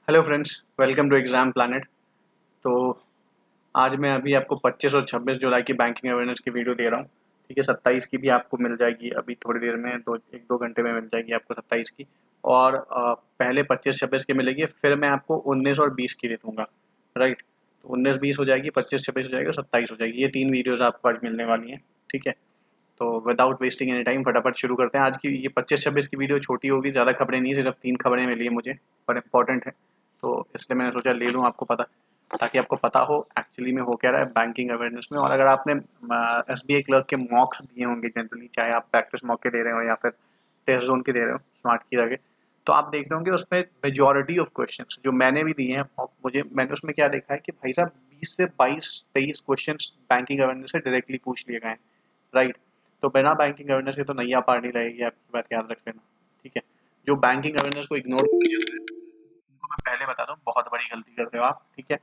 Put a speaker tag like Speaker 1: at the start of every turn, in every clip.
Speaker 1: Hello friends, welcome to Exam Planet. तो आज मैं अभी आपको 25 और 26 जुलाई की बैंकिंग अवेयरनेस की वीडियो दे रहा हूँ। ठीक है, 27 की भी आपको मिल जाएगी, अभी थोड़ी देर में, 1-2 घंटे में मिल जाएगी आपको 27 की। और पहले 25-26 की मिलेगी, फिर मैं आपको 19 और 20 की दे दूँगा। राइट, तो 19-20 हो जाएगी, 25-26 हो जाएगी और 27 हो जाएगी। ये 3 वीडियोज़ आपको आज मिलने वाली हैं। ठीक है, तो विदाउट वेस्टिंग एनी टाइम फटाफट शुरू करते हैं। आज की ये 25-26 की वीडियो छोटी होगी, ज़्यादा खबरें नहीं, सिर्फ 3 खबरें मिली है मुझे, पर इम्पोर्टेंट है, तो इसलिए मैंने सोचा ले लूँ आपको पता, ताकि आपको पता हो एक्चुअली में हो क्या रहा है बैंकिंग अवेयरनेस में। और अगर आपने SBI क्लर्क के मॉक्स दिए होंगे जनरली, चाहे आप प्रैक्टिस मॉक के दे रहे हो या फिर टेस्ट जोन के दे रहे हो स्मार्ट की आगे, तो आप देख रहे होंगे उसमें मेजॉरिटी ऑफ क्वेश्चंस जो मैंने भी दिए हैं mock, मैंने उसमें क्या देखा है कि भाई साहब 20 से 22-23 क्वेश्चंस बैंकिंग अवेयरनेस से डायरेक्टली पूछ लिए गए हैं। राइट, तो बिना बैंकिंग अवेयरनेस के तो नैया पार नहीं लगेगी, आपकी बात याद रख लेना। ठीक है, जो बैंकिंग अवेयरनेस को इग्नोर किया जाता है उनको मैं पहले बता दूं, बहुत बड़ी गलती करते हो आप। ठीक है,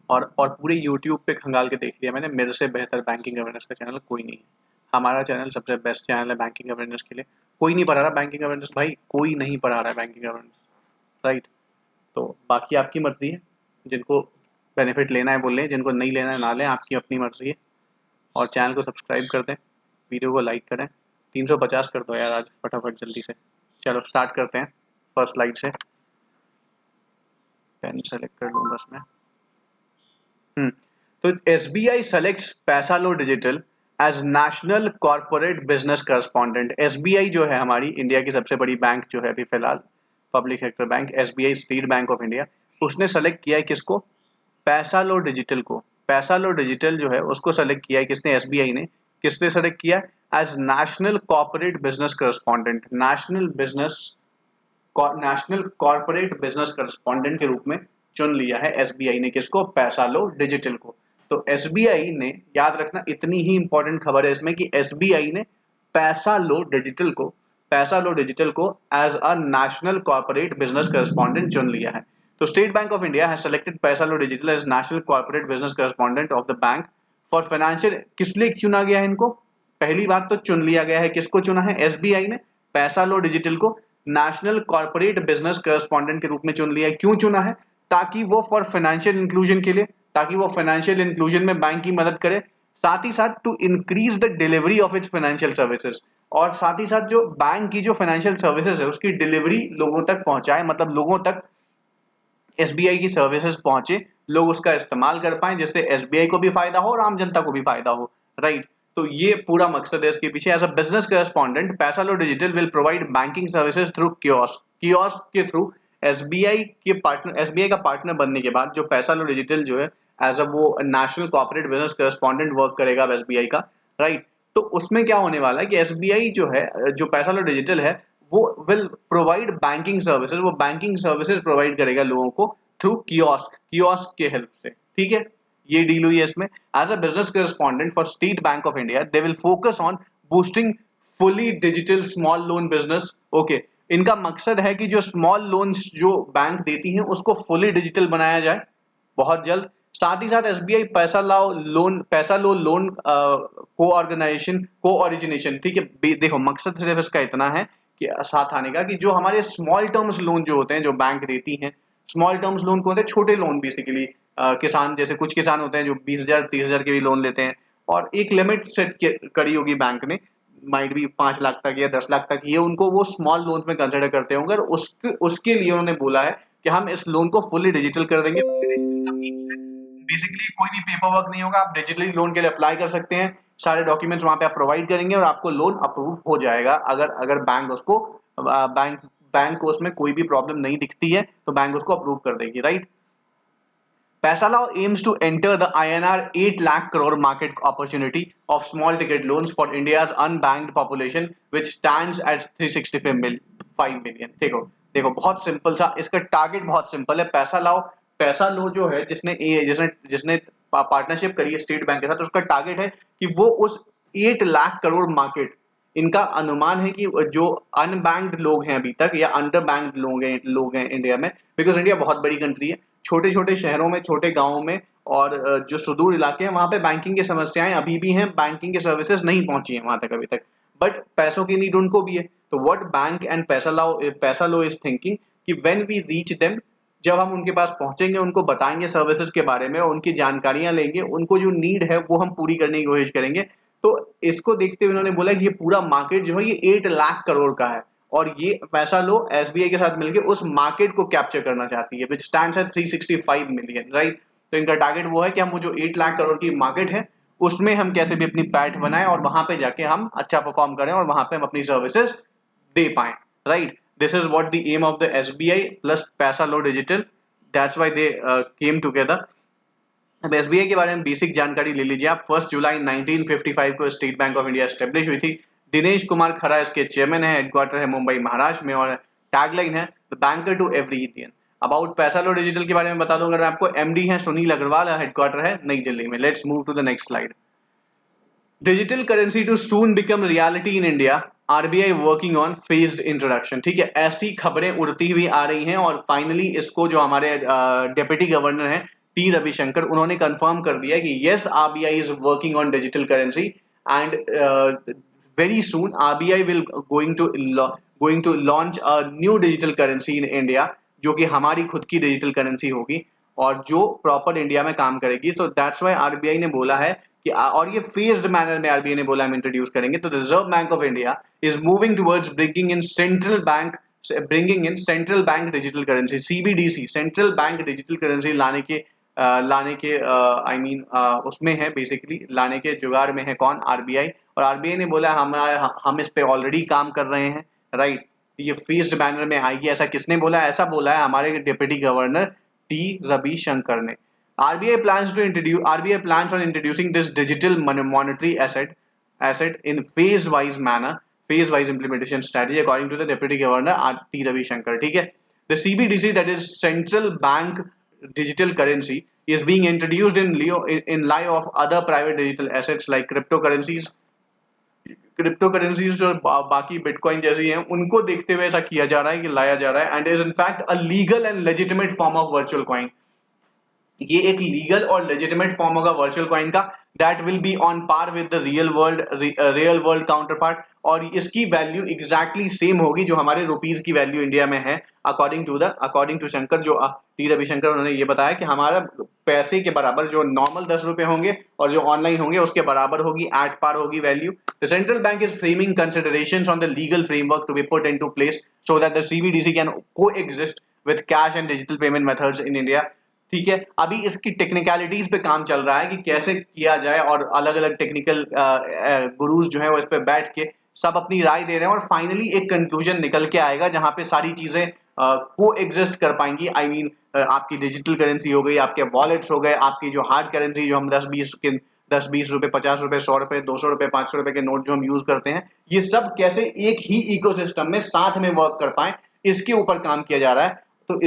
Speaker 1: और पूरे यूट्यूब पे खंगाल के देख लिया मैंने, मेरे से बेहतर बैंकिंग अवेयरनेस का चैनल कोई नहीं है। हमारा चैनल सबसे बेस्ट चैनल है बैंकिंग अवेयरनेस के लिए। कोई नहीं पढ़ा रहा बैंकिंग अवेयरनेस, भाई कोई नहीं पढ़ा रहा है बैंकिंग अवेयरनेस। राइट, तो बाकी आपकी मर्जी है, जिनको बेनिफिट लेना है वो लें, जिनको नहीं लेना है ना लें, आपकी अपनी मर्जी है। और चैनल को सब्सक्राइब कर दें, वीडियो को लाइक करें। 350 कर दो यार आज फटाफट जल्दी से। चलो स्टार्ट करते हैं फर्स्ट स्लाइड से। पेन सेलेक्ट कर लूँ बस मैं। तो SBI selects Paisalo digital as national corporate business correspondent. SBI जो है हमारी इंडिया की सबसे बड़ी बैंक जो है अभी फिलहाल, public sector bank, SBI state Bank of India, उसने सेलेक्ट किया है किसको? पैसालो डिजिटल को। पैसालो डिजिटल जो है उसको सेलेक्ट किया है किसने? SBI ने। किसने सेलेक्ट किया? As national corporate business correspondent. National corporate business correspondent के रूप में चुन लिया है SBI ने। किसको? पैसालो डिजिटल को। तो SBI ने, याद रखना इतनी ही इंपॉर्टेंट खबर है इसमें कि SBI ने पैसालो डिजिटल को as a national corporate business correspondent चुन लिया है। तो State Bank of India has selected Paisalo digital as national corporate business correspondent of the bank for financial. किस लिए चुना गया है इनको? पहली बात तो चुन लिया गया है, किसको चुना है? SBI ने पैसालो डिजिटल को नेशनल कॉर्पोरेट बिजनेस करस्पॉन्डेंट के रूप में चुन लिया है। क्यों चुना है? ताकि वो फॉर फाइनेंशियल इंक्लूजन के लिए, ताकि वो फाइनेंशियल इंक्लूजन में बैंक की मदद करे, साथ ही साथ to increase the delivery of its financial services, और साथ ही साथ जो बैंक की जो फाइनेंशियल सर्विसेज है उसकी डिलीवरी लोगों तक पहुंचाए, मतलब लोगों तक SBI की सर्विसेज पहुंचे, लोग उसका इस्तेमाल कर पाए, जिससे SBI को भी फायदा हो और आम जनता को भी फायदा हो। राइट, तो ये पूरा मकसद है इसके पीछे। As a business correspondent Paisalo digital will provide banking services through kiosk. Kiosk के थ्रू SBI का पार्टनर बनने के बाद जो पैसालो डिजिटल जो है एज अ वो national corporate business correspondent work करेगा SBI का। राइट, तो उसमें क्या होने वाला है कि SBI जो है, जो पैसालो डिजिटल है, वो विल प्रोवाइड बैंकिंग सर्विसेज, वो बैंकिंग सर्विसेज प्रोवाइड करेगा लोगों को थ्रू कियोस्क के हेल्प से। ठीक है, ये डील हुई है इसमें। As a business correspondent for State Bank of India they will focus on boosting fully digital small loan business. Okay, इनका मकसद है कि जो स्मॉल लोन्स जो बैंक देती हैं उसको फुली डिजिटल बनाया जाए बहुत जल्द। साथ ही साथ SBI पैसा लो लोन को ऑरिजिनेशन। ठीक है, देखो मकसद सिर्फ इसका इतना है कि साथ आने का कि जो हमारे स्मॉल टर्म्स लोन जो होते हैं, जो बैंक देती हैं, स्मॉल टर्म्स लोन को होते हैं छोटे लोन बेसिकली। किसान, जैसे कुछ किसान होते हैं जो 20,000 30,000 के भी लोन लेते हैं, और एक लिमिट सेट करी होगी बैंक ने, माइट भी 5 लाख तक या 10 लाख तक, ये उनको वो स्मॉल लोन्स में कंसिडर करते होंगे। और उसके लिए उन्होंने बोला है कि हम इस लोन को फुली डिजिटल कर देंगे। बेसिकली कोई भी पेपर वर्क नहीं होगा, आप डिजिटली लोन के लिए अप्लाई कर सकते हैं, सारे डॉक्यूमेंट्स वहां पे आप प्रोवाइड करेंगे और आपको लोन अप्रूव हो जाएगा। अगर अगर बैंक को उसमें कोई भी प्रॉब्लम नहीं दिखती है तो बैंक उसको अप्रूव कर देगी। Right, Paisalao aims to enter the INR 8 lakh crore market opportunity of small ticket loans for India's unbanked population, which stands at 365 million। देखो देखो, बहुत सिंपल सा इसका टारगेट, बहुत सिंपल है। पैसा लो जो है, जिसने जिसने जिसने पार्टनरशिप करी है स्टेट बैंक के साथ, उसका टारगेट है कि वो उस 8 लाख करोड़ मार्केट, इनका अनुमान है कि जो अनबैंक्ड लोग हैं अभी तक, या अंडर बैंक्ड लोग हैं इंडिया में, बिकॉज इंडिया बहुत बड़ी कंट्री है, छोटे छोटे शहरों में, छोटे गांवों में, और जो सुदूर इलाके हैं वहां पे बैंकिंग की समस्याएं अभी भी हैं, बैंकिंग की सर्विसेज नहीं पहुंची हैं वहां तक अभी तक, बट पैसों की नीड उनको भी है। तो व्हाट बैंक एंड पैसा लो इज थिंकिंग कि व्हेन वी रीच देम, जब हम उनके पास पहुंचेंगे, उनको बताएंगे सर्विसेज के बारे में, उनकी जानकारियां लेंगे, उनको जो नीड है वो हम पूरी करने की कोशिश करेंगे। तो इसको देखते हुए उन्होंने बोला कि ये पूरा मार्केट जो है ये 8 लाख करोड़ का है, और ये पैसा लो एसबीआई के साथ मिलकर उस मार्केट को कैप्चर करना चाहती है, विच स्टैंड्स एट 365 मिलियन, राइट। तो इनका टारगेट वो है कि हम वो जो 8 लाख करोड़ की मार्केट है उसमें हम कैसे भी अपनी पैठ बनाएं और वहां पे जाके हम अच्छा परफॉर्म करें और वहां पे हम अपनी सर्विसेज दे पाएं, right. This is what the aim of the SBI plus Paisalo digital, that's why they came together. अब एसबीआई के बारे में बेसिक जानकारी ले लीजिए आप। 1 जुलाई 1955 को state Bank of India establish हुई थी। दिनेश कुमार खरा इसके चेयरमैन है, हेडक्वार्टर है मुंबई महाराष्ट्र में, और टैगलाइन है the banker to every Indian. About Paisalo digital के बारे में बता दूं अगर आपको, एमडी है सुनील अग्रवाल, हेडक्वार्टर है नई दिल्ली में। Let's move to the next slide. Digital currency to soon become reality in India, RBI working on phased introduction. ठीक है, ऐसी खबरें उड़ती हुई आ रही हैं और फाइनली इसको जो हमारे डेप्यूटी गवर्नर हैं टी रविशंकर, उन्होंने कंफर्म कर दिया कि yes RBI is working on digital currency and very soon RBI will going to launch a new digital currency in India, जो कि हमारी खुद की डिजिटल करेंसी होगी और जो प्रॉपर इंडिया में काम करेगी। तो दैट्स व्हाई आरबीआई ने बोला है कि, और ये फेज्ड मैनर में आरबीआई ने बोला हम इंट्रोड्यूस करेंगे। तो reserve bank of India is moving towards bringing in central bank digital currency, CBDC, central bank digital currency लाने के आई मीन उसमें है, बेसिकली लाने के जुगाड़ में है कौन, आरबीआई। और आरबीआई ने बोला हम इस पे ऑलरेडी काम कर रहे हैं, राइट। ये फेज्ड मैनर में आएगी, ऐसा किसने बोला? ऐसा बोला है हमारे डिप्टी गवर्नर टी रविशंकर ने। RBI plans on introducing this digital monetary asset in phase wise implementation strategy, according to the Deputy Governor T Ravishankar. ठीक है, the CBDC, that is Central Bank Digital Currency, is being introduced in lieu of other private digital assets like cryptocurrencies जो बाकी bitcoin जैसी हैं उनको देखते हुए ऐसा किया जा रहा है कि लाया जा रहा है, and is in fact a legal and legitimate form of virtual coin. ये एक लीगल और लेजिटिमेट फॉर्म होगा वर्चुअल कॉइन का, that will be on par with the real world counterpart, और इसकी वैल्यू एग्जैक्टली सेम होगी जो हमारे रुपीज की वैल्यू इंडिया में है, अकॉर्डिंग टू शंकर, जो टी रविशंकर, उन्होंने ये बताया कि हमारा पैसे के बराबर जो नॉर्मल 10 रुपए होंगे और जो ऑनलाइन होंगे उसके बराबर होगी, एट पार होगी value. The central bank is framing considerations on the legal framework to be put into place so that the CBDC can coexist with cash and digital payment methods in India. ठीक है, अभी इसकी technicalities पे काम चल रहा है कि कैसे किया जाए, और अलग अलग टेक्निकल गुरुज जो है वो इस पे बैठ के सब अपनी राय दे रहे हैं, और फाइनली एक कंक्लूजन निकल के आएगा जहां पे सारी चीजें को एग्जिस्ट कर पाएंगी। आई मीन आपकी डिजिटल करेंसी हो गई, आपके वॉलेट्स हो गए, आपकी जो हार्ड करेंसी जो हम 10-20 रुपए, 50 रुपए, 100 रुपए, 200 रुपए, 500 रुपए के नोट जो हम यूज करते हैं, ये सब कैसे एक ही इकोसिस्टम में साथ में वर्क कर पाए, इसके ऊपर काम किया जा रहा है। तो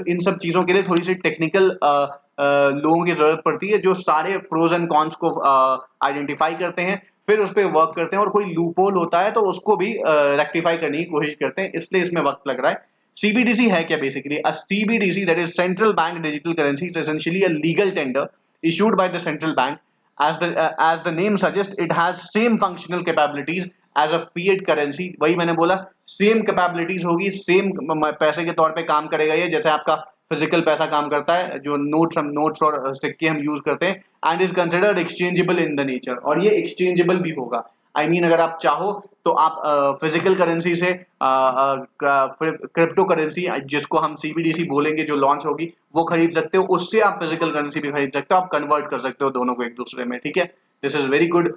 Speaker 1: इन सब चीजों के लिए थोड़ी सी टेक्निकल लोगों की जरूरत पड़ती है जो सारे प्रोज एंड कॉन्स को आइडेंटिफाई करते हैं, फिर उस पर वर्क करते हैं, और कोई लूपहोल होता है तो उसको भी रेक्टिफाई करने की कोशिश करते हैं, इसलिए इसमें वक्त लग रहा है। CBDC है क्या? Basically a CBDC, that is Central Bank Digital Currency, is essentially a legal tender issued by the central bank. As the name suggests, it has same functional capabilities as a fiat currency. वही मैंने बोला, same capabilities होगी, same पैसे के तौर पे काम करेगा ये, जैसे आपका फिजिकल पैसा काम करता है, जो नोट्स और सिक्के हम यूज करते हैं, and is considered exchangeable in the nature, और ये एक्सचेंजेबल भी होगा। आई मीन अगर आप चाहो तो आप फिजिकल करेंसी से क्रिप्टो करेंसी, जिसको हम सीबीडीसी बोलेंगे, जो लॉन्च होगी वो खरीद सकते हो, उससे आप फिजिकल करेंसी भी खरीद सकते हो, आप कन्वर्ट कर सकते हो दोनों को एक दूसरे में। ठीक है, this is very good.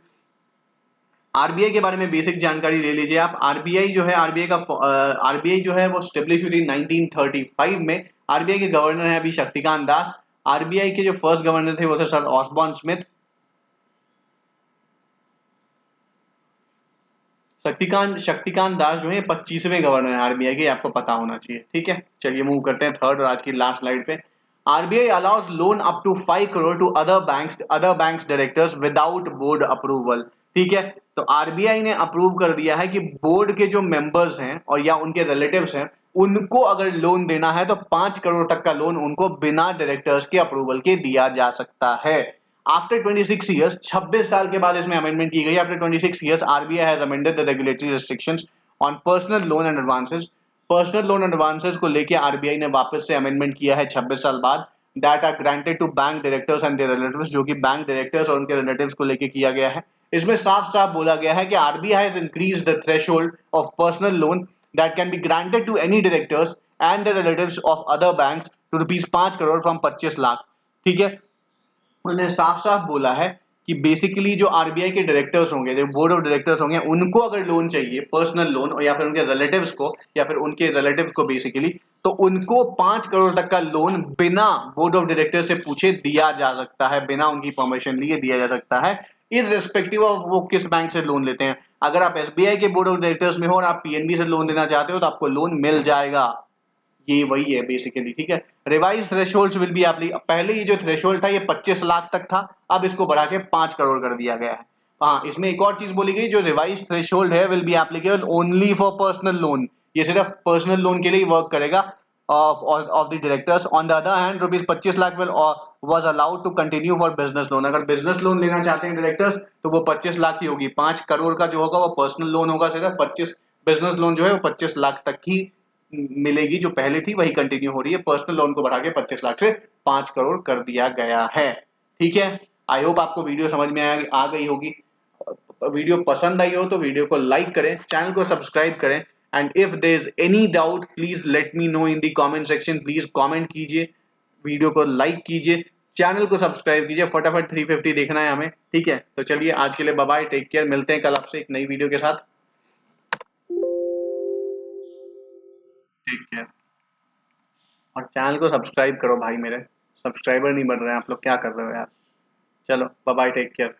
Speaker 1: RBI के बारे में बेसिक जानकारी ले लीजिए आप। आरबीआई जो है, आरबीआई जो है वो स्टेब्लिश हुई थी 1935 में। आरबीआई के गवर्नर है अभी शक्तिकांत दास। आरबीआई के जो फर्स्ट गवर्नर थे वो थे sir Osborne Smith. Shaktikanta Das जो है 25वें गवर्नर है आरबीआई के, आपको पता होना चाहिए। ठीक है, चलिए मूव करते हैं थर्ड और आज की लास्ट स्लाइड पे। RBI allows loan up to 5 crore to other banks directors without board approval. ठीक है, तो आरबीआई ने अप्रूव कर दिया है कि बोर्ड के जो मेंबर्स हैं और या उनके रिलेटिव्स हैं, उनको अगर लोन देना है तो 5 करोड़ तक का लोन उनको बिना डायरेक्टर्स के अप्रूवल के दिया जा सकता है। आफ्टर 26 years, 26 साल के बाद इसमें अमेंडमेंट की गई। After 26 years, RBI has amended the regulatory restrictions on personal loan and advances personal loan advances को लेके आरबीआई ने वापस से अमेंडमेंट किया है 26 साल बाद, that are granted to bank directors and their relatives, जो कि बैंक डायरेक्टर्स और उनके रिलेटिव्स को लेके किया गया है। इसमें साफ साफ बोला गया है कि RBI has increased the threshold of personal loan that can be granted to any directors and the relatives of other banks to ₹5 crore from 25 lakh. ठीक है, उन्होंने साफ साफ बोला है कि बेसिकली जो आरबीआई के डायरेक्टर्स होंगे, जो बोर्ड ऑफ डायरेक्टर्स होंगे, उनको अगर लोन चाहिए पर्सनल लोन, और या फिर उनके रिलेटिव्स को, या फिर उनके रिलेटिव्स को बेसिकली, तो उनको 5 करोड़ तक का लोन बिना बोर्ड ऑफ डायरेक्टर से पूछे दिया जा सकता है, बिना उनकी परमिशन लिए दिया जा सकता है, इररिस्पेक्टिव ऑफ वो किस बैंक से लोन लेते हैं। अगर आप एसबीआई के बोर्ड ऑफ डायरेक्टर्स में हो और आप पीएनबी से लोन लेना चाहते हो तो आपको लोन मिल जाएगा। ये वही है बेसिकली। ठीक है, revise thresholds will be apply, पहले ये जो थ्रेशोल्ड था ये 25 लाख तक था, अब इसको बढ़ा के 5 करोड़ कर दिया गया है। हाँ, इसमें एक और चीज बोली गई, जो रिवाइज थ्रेशोल्ड है will be applicable only for personal loan, ये सिर्फ पर्सनल लोन के लिए वर्क करेगा of the directors. On the other hand ₹25 lakh will was allowed to continue for business loan, अगर बिजनेस लोन लेना चाहते हैं डायरेक्टर्स तो वो 25 लाख की होगी, 5 करोड़ का जो होगा वो पर्सनल लोन होगा सिर्फ, 25 बिजनेस लोन जो है वो 25 लाख तक ही मिलेगी, जो पहले थी वही कंटिन्यू हो रही है। पर्सनल लोन को बढ़ा के 25 लाख से 5 करोड़ कर दिया गया है। ठीक है, आई होप आपको वीडियो समझ में आ गई होगी। वीडियो पसंद आई हो तो वीडियो को लाइक करें, चैनल को सब्सक्राइब करें, and if there is any doubt please let me know in the comment section, please comment कीजिए, वीडियो को लाइक कीजिए, चैनल को सब्सक्राइब कीजिए, फटाफट 350 देखना है हमें। ठीक है, तो चलिए आज के लिए बाय बाय, टेक केयर, मिलते हैं कल आपसे एक नई वीडियो के साथ। टेक केयर, और चैनल को सब्सक्राइब करो भाई, मेरे सब्सक्राइबर नहीं बढ़ रहे हैं, आप लोग क्या कर रहे हो यार। चलो बाय बाय, टेक केयर।